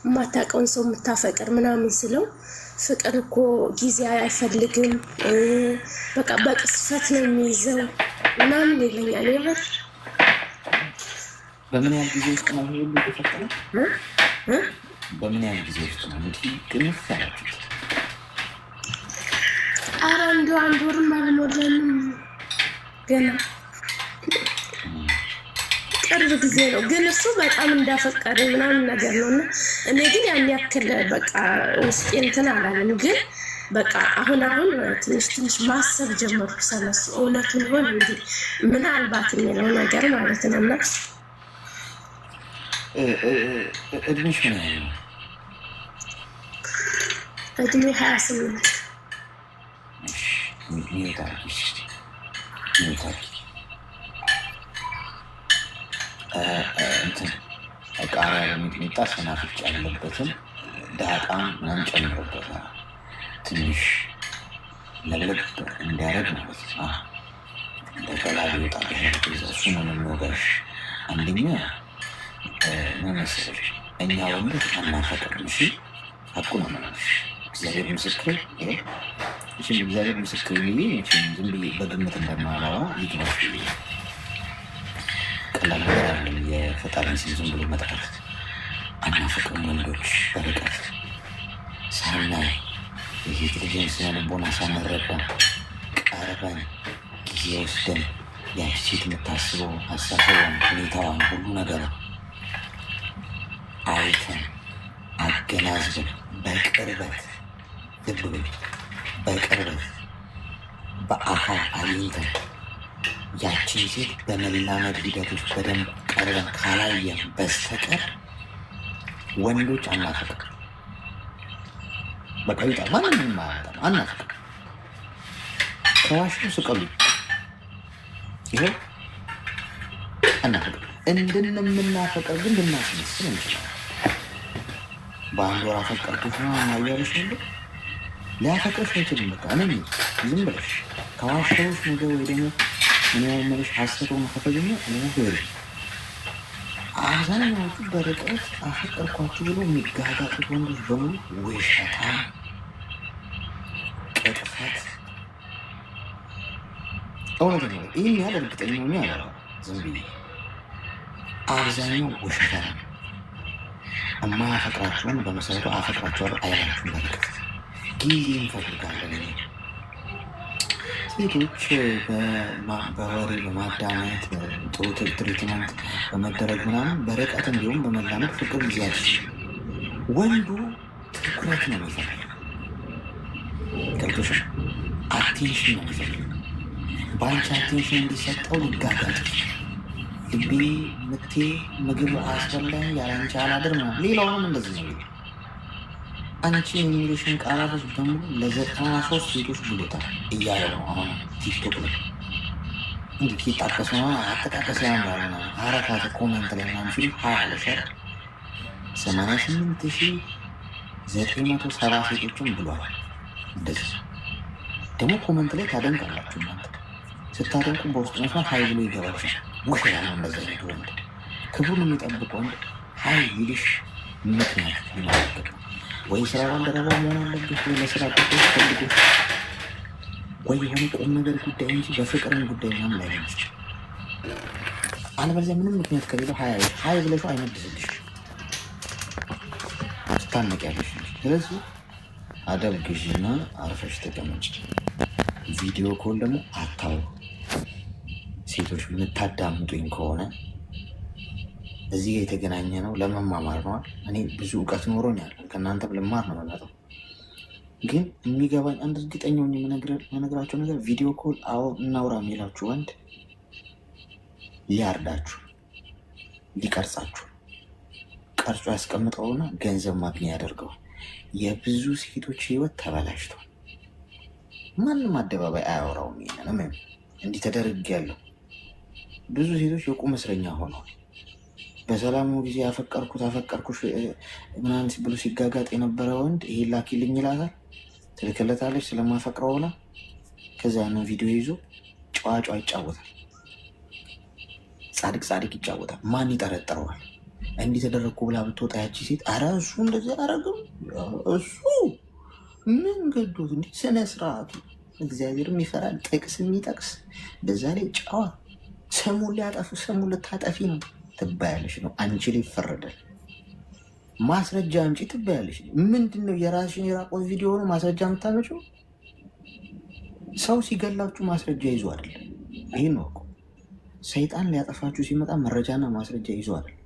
የማታውቀውን ሰው የምታፈቅር ምናምን ስለው ፍቅር እኮ ጊዜ አይፈልግም፣ በቃ በቅስፈት ነው የሚይዘው ምናምን ይለኛል። ይበር በምን ያህል ጊዜ ውስጥ ነው ሁሉ የተፈጠረው? በምን ያህል ጊዜ ውስጥ ነው እንግዲህ ግንፍ ያላችሁት? ኧረ እንደው አንድ ወርም አልሞላንም ገና ቅርብ ጊዜ ነው። ግን እሱ በጣም እንዳፈቀረ ምናምን ነገር ነው። እና እኔ ግን ያን ያክል በቃ ውስጤ እንትን አላለም። ግን በቃ አሁን ትንሽ ማሰብ ጀመርኩ ስለሱ እውነቱን ይሆን እንጂ ምናልባት የሚለው ነገር ማለት ነው። እና እድሜሽ ምን ያህል ነው? እድሜ 28 ቃሪያ በሚጥሚጣ ሰናፍጭ ያለበትን ዳጣም ምናምን ጨምሮበታል። ትንሽ ለለብ እንዲያረግ ማለት ነው። እንደገላ ሊወጣ እሱ ነው የሚወጋሽ። አንደኛ መመሰለሽ እኛ ወንዶች አናፈቅርም። እሺ ሀቁ ነው መናሽ። እግዚአብሔር ምስክር እግዚአብሔር ምስክር ብዬ ዝም ብዬ በግምት እንደማላዋ ይግባሽ። ቀላል ነገር አለም የፈጣሪን ስም ዝም ብሎ መጥራት። አናፈቅርም ወንዶች በርቀት ሳናይ የሴት ልጅን ስነ ልቦና ሳንረዳ ቀርበን ጊዜ ወስደን ያቺ ሴት የምታስበው አሳሰቧን፣ ሁኔታዋን፣ ሁሉ ነገር አይተን አገናዝበን በቅርበት በቅርበት በአካል አግኝተን ያችን ሴት በመላመድ ሂደቶች በደንብ ቀርበን ካላየን በስተቀር ወንዶች አናፈቅም። በቃ ይውጣ ማንም ማያመጣም አናፈቅም። ከዋሹ ስቀሉ። ይኸው አናፈቅም። እንደምናፈቅር ግን ልናስመስል እንችላለን። በአንድ ወር አፈቀርኩት ነው ማያለሽ ነው ሊያፈቅርሽ አይችልም። በቃ እኔ ዝም ብለሽ ከዋሻዎች ነገር ወይ ደግሞ እኔ የምልሽ ሀሰት ሆኖ ከተገኘ እኔ ሄሪ አብዛኛዎቹ በርቀት አፈቀርኳችሁ ብሎ የሚጋጋጡት ወንዶች በሙሉ ውሸታ፣ ቅጥፈት። እውነት ነው። ይህን ያህል እርግጠኛ ሆኜ ያለ ዝም ብዬ አብዛኛው ውሸታ ነው። የማያፈቅራችሁን በመሰረቱ አፈቅራችኋለሁ አይላችሁም። በርቀት ጊዜ እንፈልጋለን። ሴቶች በወሬ በማዳመጥ ጥሩ ትሪትመንት በመደረግ ምናምን በርቀት እንዲሁም በመላመድ ፍቅር ጊዜያች። ወንዱ ትኩረት ነው የሚፈልግ፣ ገብቶሻል? አቴንሽን ነው የሚፈልግ። በአንቺ አቴንሽን እንዲሰጠው ሊጋጋጥ ልቤ ምቴ ምግብ አስበላኝ ያለንቺ አላድር ምናምን ሌላውንም እንደዚህ ነው። አንቺ የሚሉሽን ቃላቶች በሙሉ ለ93 ሴቶች ብሎታል እያለ ነው። አሁን ቲክቶክ ላይ እንዲህ ኪጣቀስ ነው አጠቃቀስ ያምራል ነው አረካተ ኮመንት ላይ ምናምን ሲሉ 88,970 ሴቶችን ብሏል። እንደዚህ ደግሞ ኮመንት ላይ ታደንቃላችሁ። እናንተ ስታደንቁ በውስጥ መስማት ሀይ ብሎ ይገባል። ውሸት ነው። እንደዚ አይነት ወንድ ክብሩን የሚጠብቅ ወንድ ሀይ ይልሽ ምክንያት ሊማለገብ ወይ ስራ ባልደረባ መሆን አለብሽ፣ ወይ ለስራ ጉዳይ ፈልጎሽ፣ ወይ የሆነ ቁም ነገር ጉዳይ እንጂ በፍቅርን ጉዳይ ምናምን ላይ ነች። አለበለዚያ ምንም ምክንያት ከሌለው ሀይ ብለሽው አይመልስልሽ፣ ትታነቂያለሽ። ስለዚህ አደብ ግዢና አርፈሽ ተቀመጭ። ቪዲዮ ኮል ደግሞ አታው። ሴቶች የምታዳምጡኝ ከሆነ እዚህ የተገናኘ ነው ለመማማር ነዋል። እኔ ብዙ እውቀት ኖሮኛል ከእናንተም ልማር ነው መጣው። ግን የሚገባኝ አንድ እርግጠኛውን የምነግራቸው ነገር ቪዲዮ ኮል አዎ እናውራ የሚላችሁ ወንድ ሊያርዳችሁ፣ ሊቀርጻችሁ፣ ቀርጾ ያስቀምጠውና ገንዘብ ማግኛ ያደርገው። የብዙ ሴቶች ህይወት ተበላሽቷል። ማንም አደባባይ አያወራውም። ይሄንን እንዲህ ተደርግ ያለው ብዙ ሴቶች የቁም እስረኛ ሆነዋል። በሰላሙ ጊዜ አፈቀርኩሽ ምናምን ብሎ ሲጋጋጥ የነበረ ወንድ ይሄ ላኪልኝ ይላታል፣ ትልክለታለች ስለማፈቅረው ብላ። ከዛ ያንን ቪዲዮ ይዞ ጨዋጫ ይጫወታል፣ ጻድቅ ይጫወታል። ማን ይጠረጥረዋል? እንዲህ ተደረግኩ ብላ ብትወጣ ያቺ ሴት ኧረ እሱ እንደዚህ አያደርግም እሱ ምን ገዶት እንዲህ ስነ ስርዓቱ እግዚአብሔርም ይፈራል። ጥቅስ የሚጠቅስ በዛ ላይ ጨዋ ስሙን ሊያጠፉ ስሙን ልታጠፊ ነው ትባያለሽ ነው አንቺ ላይ ይፈረዳል። ማስረጃ አምጪ ትባያለሽ። ምንድን ነው የራስሽን የራቆት ቪዲዮ ነው ማስረጃ የምታመጪው? ሰው ሲገላችሁ ማስረጃ ይዞ አይደለም። ይህን ነው እኮ ሰይጣን ሊያጠፋችሁ ሲመጣ መረጃና ማስረጃ ይዞ አይደለም።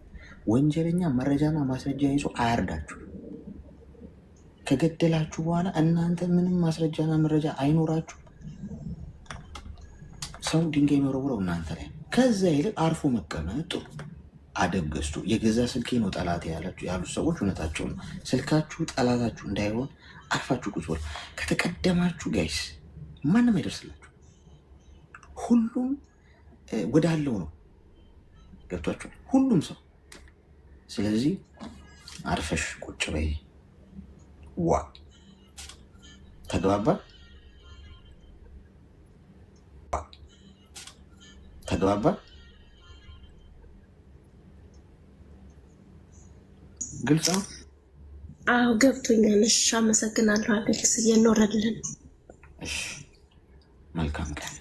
ወንጀለኛ መረጃና ማስረጃ ይዞ አያርዳችሁ። ከገደላችሁ በኋላ እናንተ ምንም ማስረጃና መረጃ አይኖራችሁ። ሰው ድንጋይ የሚወረውረው እናንተ ላይ። ከዛ ይልቅ አርፎ መቀመጥ ጥሩ። አደብ ገዝቶ የገዛ ስልኬ ነው ጠላት ያሉት ሰዎች እውነታቸው ነው። ስልካችሁ ጠላታችሁ እንዳይሆን አርፋችሁ ቁጭ በሉ። ከተቀደማችሁ ጋይስ ማንም አይደርስላችሁ። ሁሉም ወዳለው ነው ገብቷችሁ፣ ሁሉም ሰው። ስለዚህ አርፈሽ ቁጭ በይ። ዋ ተግባባ ተግባባ። ግልጽ ነው። አዎ ገብቶኛል። እሺ አመሰግናለሁ አሌክስ፣ እየኖረልን። እሺ መልካም ቀን።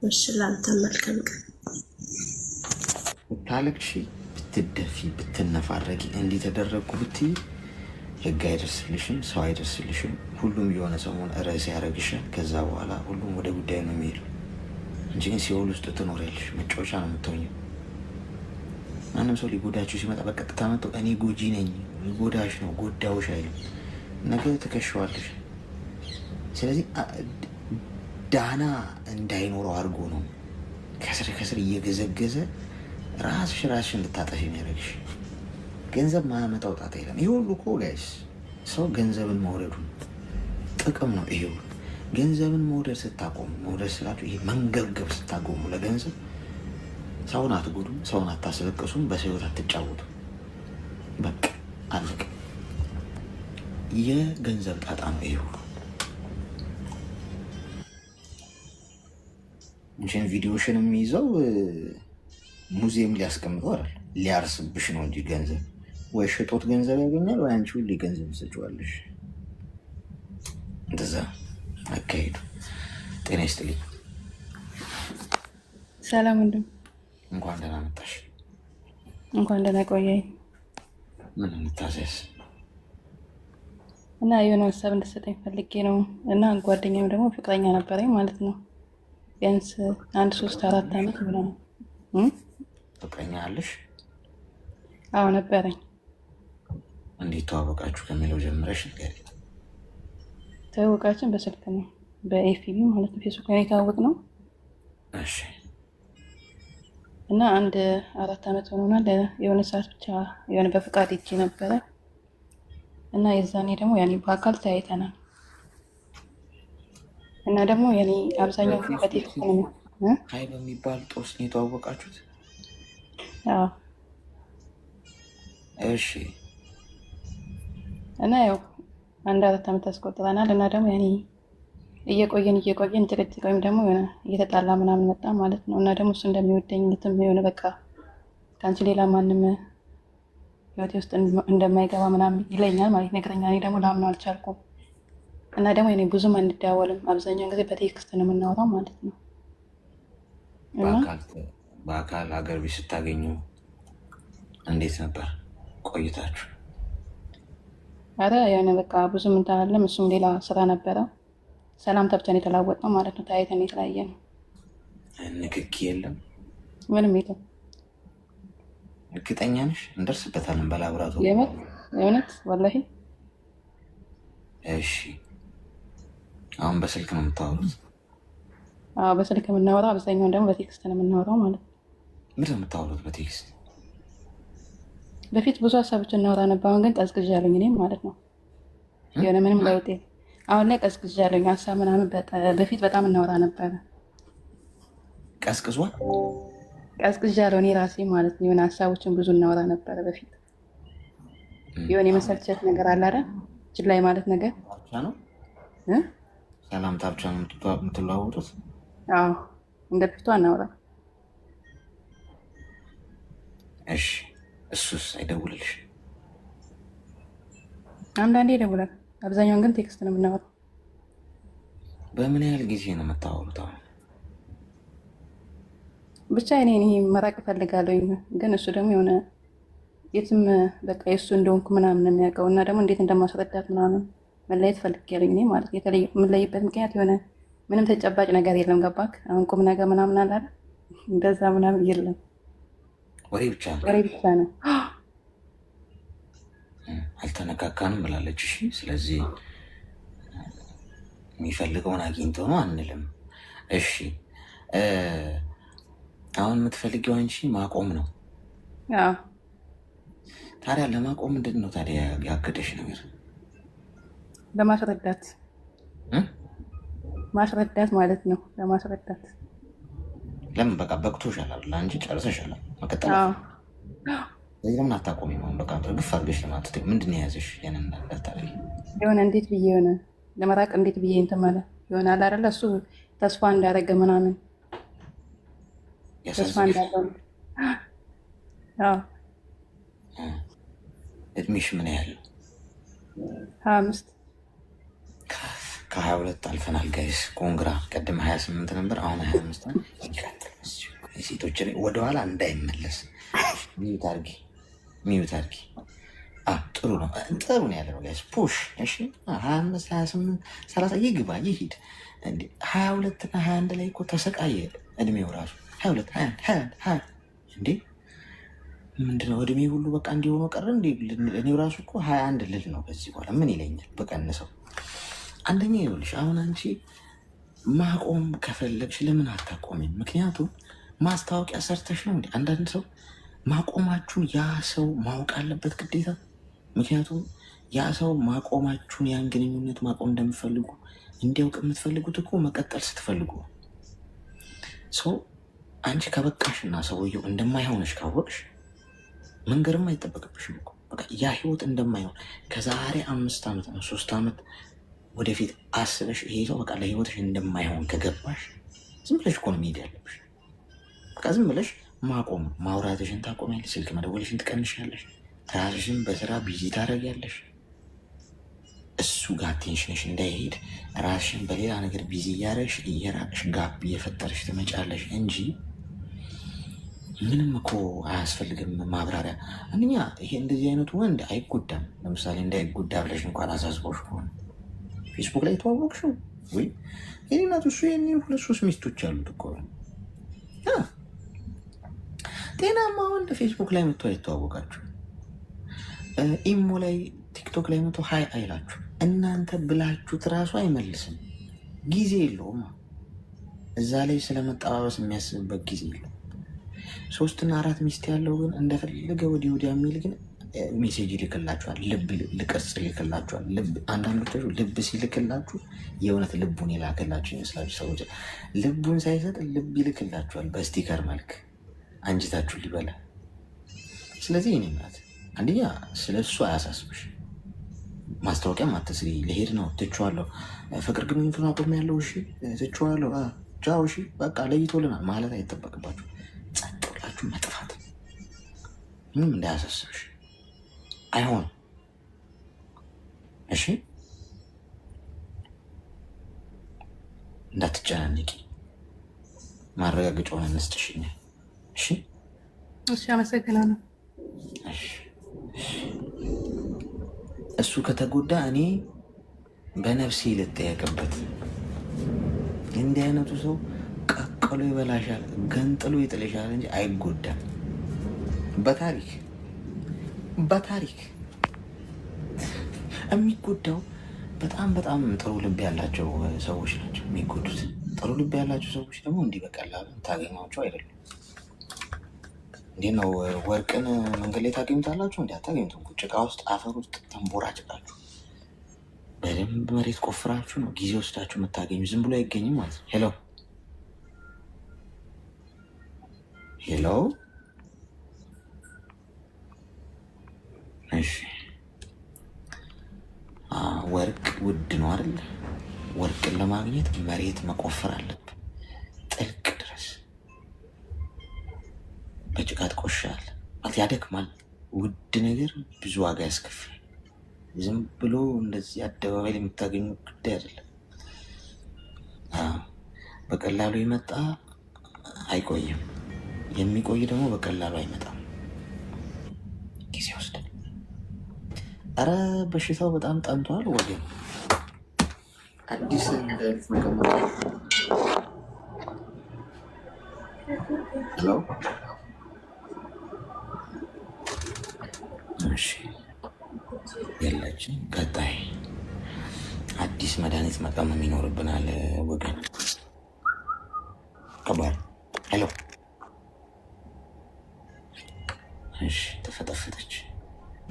እሺ ለአንተ መልካም ቀን። ብታለቅሺ፣ ብትደፊ፣ ብትነፋረጊ፣ እንዲህ ተደረግኩ ብትይ ህግ አይደርስልሽም፣ ሰው አይደርስልሽም። ሁሉም የሆነ ሰሞን ርዕስ ያደረግሻል። ከዛ በኋላ ሁሉም ወደ ጉዳይ ነው የሚሄዱ እንጂ ግን ሲኦል ውስጥ ትኖሪያለሽ። መጫወቻ ነው የምትሆኘው። ማንም ሰው ሊጎዳችሁ ሲመጣ በቀጥታ መጥቶ እኔ ጎጂ ነኝ ጎዳሽ ነው ጎዳውሽ አይልም። ነገ ትከሸዋለሽ። ስለዚህ ዳና እንዳይኖረው አድርጎ ነው ከስር ከስር እየገዘገዘ ራስሽ እንድታጠፊ የሚያደርግሽ። ገንዘብ ማያመጣው ጣጣ የለም። ይሄ ሁሉ እኮ ጋይስ ሰው ገንዘብን መውደዱ ጥቅም ነው። ይሄ ሁሉ ገንዘብን መውደድ ስታቆሙ፣ መውደድ ስላችሁ ይሄ መንገብገብ ስታቆሙ ለገንዘብ ሰውን አትጎዱም፣ ሰውን አታስለቅሱም፣ በሰው ሕይወት አትጫወቱ። በቃ አለቀ። የገንዘብ ጣጣ ነው ይሄ ሁሉ። እንሽን ቪዲዮሽን የሚይዘው ሙዚየም ሊያስቀምጠው አይደል፣ ሊያርስብሽ ነው እንጂ ገንዘብ ወይ ሽጦት ገንዘብ ያገኛል ወይ አንቺ ሁሌ ገንዘብ ትሰጪዋለሽ። እንደዛ አካሄዱ። ጤና ይስጥልኝ። ሰላም ወንድም፣ እንኳን ደህና መጣሽ። እንኳን ደህና ቆየኝ። ምን እንታዘዝ? እና የሆነ ሀሳብ እንድትሰጠኝ ፈልጌ ነው። እና ጓደኛም ደግሞ ፍቅረኛ ነበረኝ ማለት ነው። ቢያንስ 1-3-4 ዓመት ብሎ ነው። ፍቅረኛ አለሽ? አዎ ነበረኝ። እንዴት ተዋወቃችሁ ከሚለው ጀምረሽ ንገሪኝ። ተዋወቃችን በስልክ ነው፣ በኤፍቢ ማለት ነው። ፌስቡክ ላይ የተዋወቅ ነው። እሺ። እና 1-4 ዓመት ሆኖናል። የሆነ ሰዓት ብቻ የሆነ በፍቃድ ሄጄ ነበረ እና የዛኔ ደግሞ ያኔ በአካል ተያይተናል። እና ደግሞ ያኔ አብዛኛው በቴክስት ነው። ሀይ በሚባል ጦስ ነው የተዋወቃችሁት? አዎ። እሺ። እና ያው 1-4 ዓመት አስቆጥረናል። እና ደግሞ ያኔ እየቆየን ጭቅጭቅ ወይም ደግሞ የሆነ እየተጣላ ምናምን መጣ ማለት ነው። እና ደግሞ እሱ እንደሚወደኝ ልትም የሆነ በቃ ከአንቺ ሌላ ማንም ህይወቴ ውስጥ እንደማይገባ ምናምን ይለኛል ማለት ይነግረኛል። እኔ ደግሞ ላምነው አልቻልኩም። እና ደግሞ እኔ ብዙም አንደዋወልም፣ አብዛኛውን ጊዜ በቴክስት ነው የምናወራው ማለት ነው። በአካል ሀገር ቤት ስታገኙ እንዴት ነበር ቆይታችሁ? አረ የሆነ በቃ ብዙም እንትን አለም። እሱም ሌላ ስራ ነበረ። ሰላም ተብተን የተላወቅነው ማለት ነው። ተያይተን የተለያየ ነው። ንክኪ የለም? ምንም የለም። እርግጠኛ ነሽ? እንደርስበታለን በላብራቶሪ። የእውነት ወላሂ። እሺ። አሁን በስልክ ነው የምታወሩት? አዎ በስልክ የምናወራው፣ አብዛኛውን ደግሞ በቴክስት ነው የምናወራው ማለት ነው። ምንድን ነው የምታወሩት በቴክስት? በፊት ብዙ ሀሳቦችን እናወራ ነበር። አሁን ግን ቀዝቅዣለሁኝ እኔም ማለት ነው። የሆነ ምንም ለውጥ አሁን ላይ ቀዝቅዣለሁኝ። ሀሳብ ምናምን በፊት በጣም እናወራ ነበረ። ቀዝቅዟል? ቀዝቅዣለሁ እኔ ራሴ ማለት ነው። የሆነ ሀሳቦችን ብዙ እናወራ ነበረ በፊት። የሆነ የመሰልቸት ነገር አለ አይደል? ችላይ ማለት ነገር ነው። ሰላምታ ብቻ ነው የምትለዋወጡት? አዎ እንደ በፊቱ አናወራ። እሺ እሱስ አይደውልልሽ? አንዳንዴ ይደውላል። አብዛኛውን ግን ቴክስት ነው የምናወራው። በምን ያህል ጊዜ ነው የምታወሩት? አሁን ብቻ እኔ መራቅ እፈልጋለሁ፣ ግን እሱ ደግሞ የሆነ የትም በቃ የእሱ እንደሆንኩ ምናምን የሚያውቀው እና ደግሞ እንዴት እንደማስረዳት ምናምን መለየት ፈልጌያለሁ እኔ ማለት የምለይበት ምክንያት የሆነ ምንም ተጨባጭ ነገር የለም። ገባክ? አሁን ቁም ነገር ምናምን አለ እንደዛ ምናምን የለም። ወሬ ብቻ ነው። አልተነካካንም ብላለች። እሺ፣ ስለዚህ የሚፈልገውን አግኝቶ ነው አንልም። እሺ፣ አሁን የምትፈልጊው አንቺ ማቆም ነው። ታዲያ ለማቆም ምንድን ነው ታዲያ ያገደሽ ነገር? ለማስረዳት ማስረዳት ማለት ነው። ለማስረዳት ለምን? በቃ በቅቶሻል አይደል? አንቺ ጨርሰሻል። መቀጠል ስለዚህ ለምን አታቆሚም? አሁን በቃ ግፍ አድርገሽ ለማለት ምንድን ነው የያዘሽ? ያንን እንዳታደርጊ የሆነ እንዴት ብዬ የሆነ ለመራቅ እንዴት ብዬ እንትን ማለት የሆነ አለ አይደለ? እሱ ተስፋ እንዳደረገ ምናምን ተስፋ እንዳለው። እድሜሽ ምን ያህል ነው? 25 ከ22 አልፈናል ጋይስ። ኮንግራ። ቅድም 28 ነበር፣ አሁን 25 ነው። ሴቶች ወደኋላ እንዳይመለስ ሚዩት አድርጊ፣ ሚዩት አድርጊ። ጥሩ ነው፣ ጥሩ ነው ያለው ጋይስ። ፑሽ። እሺ 25 28 30 ይግባ ይሂድ። 22 እና 21 ላይ እኮ ተሰቃየ እድሜው ራሱ 22 21 21 20 እንዴ ምንድነው እድሜ ሁሉ በቃ እንዲሆነ ቀረ እንዴ? እኔው ራሱ እኮ 21 ልል ነው ከዚህ በኋላ ምን ይለኛል በቀንሰው። አንደኛ ይኸውልሽ አሁን አንቺ ማቆም ከፈለግሽ ለምን አታቆሚም? ምክንያቱም ማስታወቂያ ሰርተሽ ነው እንዴ? አንዳንድ ሰው ማቆማችሁን ያ ሰው ማወቅ አለበት ግዴታ። ምክንያቱም ያ ሰው ማቆማችሁን ያን ግንኙነት ማቆም እንደምትፈልጉ እንዲያውቅ የምትፈልጉት እኮ መቀጠል ስትፈልጉ ሰው አንቺ ከበቃሽና ሰውየው እንደማይሆንሽ ካወቅሽ መንገርም አይጠበቅብሽም እኮ በቃ ያ ህይወት እንደማይሆን ከዛሬ 5 ዓመት ነው 3 ዓመት ወደፊት አስበሽ ይሄ ሰው በቃ ለህይወትሽ እንደማይሆን ከገባሽ ዝም ብለሽ እኮ ነው መሄድ ያለብሽ። በቃ ዝም ብለሽ ማቆም፣ ማውራትሽን ታቆሚያለሽ፣ ስልክ መደወልሽን ትቀንሻለሽ፣ ራስሽን በስራ ቢዚ ታደርጊያለሽ። እሱ ጋር ቴንሽንሽ እንዳይሄድ ራስሽን በሌላ ነገር ቢዚ እያደረግሽ እየራቅሽ ጋብ እየፈጠርሽ ትመጫለሽ እንጂ ምንም እኮ አያስፈልግም ማብራሪያ። አንደኛ ይሄ እንደዚህ አይነቱ ወንድ አይጎዳም። ለምሳሌ እንዳይጎዳ ብለሽ እንኳን አሳስቦሽ ከሆነ ፌስቡክ ላይ የተዋወቅሽው ወይ የኔናቱ እሱ የኔ 2-3 ሚስቶች አሉት እኮ ጤናማ ወንድ ፌስቡክ ላይ መጥቶ አይተዋወቃችሁ፣ ኢሞ ላይ ቲክቶክ ላይ መጥቶ ሀይ አይላችሁ። እናንተ ብላችሁት እራሱ አይመልስም፣ ጊዜ የለውም። እዛ ላይ ስለመጠባበስ የሚያስብበት ጊዜ የለውም። 3 እና 4 ሚስት ያለው ግን እንደፈለገ ወዲህ ወዲያ የሚል ግን ሜሴጅ ይልክላችኋል፣ ልብ ልቅርጽ ይልክላችኋል። አንዳንዶቹ ልብ ሲልክላችሁ የእውነት ልቡን የላክላችሁ ይመስላችሁ ሰዎች። ልቡን ሳይሰጥ ልብ ይልክላችኋል በስቲከር መልክ አንጅታችሁ ሊበላ። ስለዚህ እኔ ናት አንደኛ ስለ እሱ አያሳስብሽ። ማስታወቂያም አትስሪ። ልሄድ ነው ትቼዋለሁ፣ ፍቅር ግንኙነቱን አቁሜያለሁ፣ እሺ ትቼዋለሁ፣ ቻው፣ እሺ በቃ ለይቶልናል ማለት አይጠበቅባችሁ። ጸጥ ብላችሁ መጥፋት ምንም እንዳያሳስብሽ አይሆንም። እሺ እንዳትጨናነቂ፣ ማረጋገጫውን እንስጥሽኝ። እሺ እሺ፣ አመሰግናለሁ። እሱ ከተጎዳ እኔ በነፍሴ ልጠየቅበት። እንዲህ አይነቱ ሰው ቀቅሎ ይበላሻል፣ ገንጥሎ ይጥልሻል እንጂ አይጎዳም። በታሪክ የሚጎዳው በጣም በጣም ጥሩ ልብ ያላቸው ሰዎች ናቸው የሚጎዱት። ጥሩ ልብ ያላቸው ሰዎች ደግሞ እንዲህ በቀላሉ ታገኟቸው አይደሉም። እንዴት ነው ወርቅን መንገድ ላይ ታገኙታላችሁ? እንዲ አታገኙትም። ጭቃ ውስጥ አፈር ውስጥ ተንቦራጭቃችሁ በደንብ መሬት ቆፍራችሁ ነው ጊዜ ወስዳችሁ የምታገኙ። ዝም ብሎ አይገኝም ማለት ነው። ሄሎ እሺ፣ ወርቅ ውድ ነው አይደል? ወርቅን ለማግኘት መሬት መቆፈር አለብን ጥልቅ ድረስ። በጭቃ ትቆሻል ማለት ያደክማል። ውድ ነገር ብዙ ዋጋ ያስከፍል። ዝም ብሎ እንደዚህ አደባባይ ላይ የምታገኙ ጉዳይ አይደለም። በቀላሉ የመጣ አይቆይም፣ የሚቆይ ደግሞ በቀላሉ አይመጣም፣ ጊዜ ይወስዳል። አረ በሽታው በጣም ጠንቷል ወገን። አዲስ እንዳሉት መቀመጥ ሄሎ። እሺ የለችም። ቀጣይ አዲስ መድኃኒት መቀመም ይኖርብናል ወገን። ከባድ ሄሎ። እሺ ተፈጠፈጠች።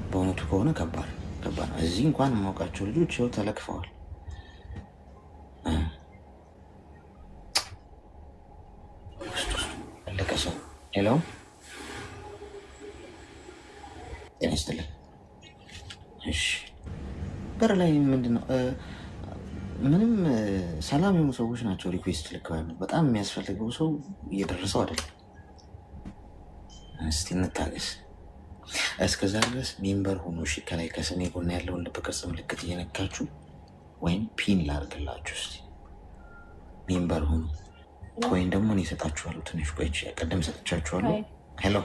በእውነቱ ከሆነ ከባድ ከባድ ነው። እዚህ እንኳን የማውቃቸው ልጆች ይኸው ተለክፈዋል። ያለቀ ሰው ሄሎ። ጤና ይስጥልን። እሺ በር ላይ ምንድን ነው? ምንም ሰላም የሆኑ ሰዎች ናቸው ሪኩዌስት ልከዋል። በጣም የሚያስፈልገው ሰው እየደረሰው አይደለም። እስቲ እንታገስ። እስከዛ ድረስ ሜምበር ሆኖ እሺ፣ ከላይ ከስሜ ጎን ያለውን ልብ ቅርጽ ምልክት እየነካችሁ ወይም ፒን ላድርግላችሁ። እስቲ ሜምበር ሆኖ ወይም ደግሞ እኔ እሰጣችኋለሁ። ትንሽ ቆይቼ ቀደም ሰጥቻችኋለሁ። ሄሎ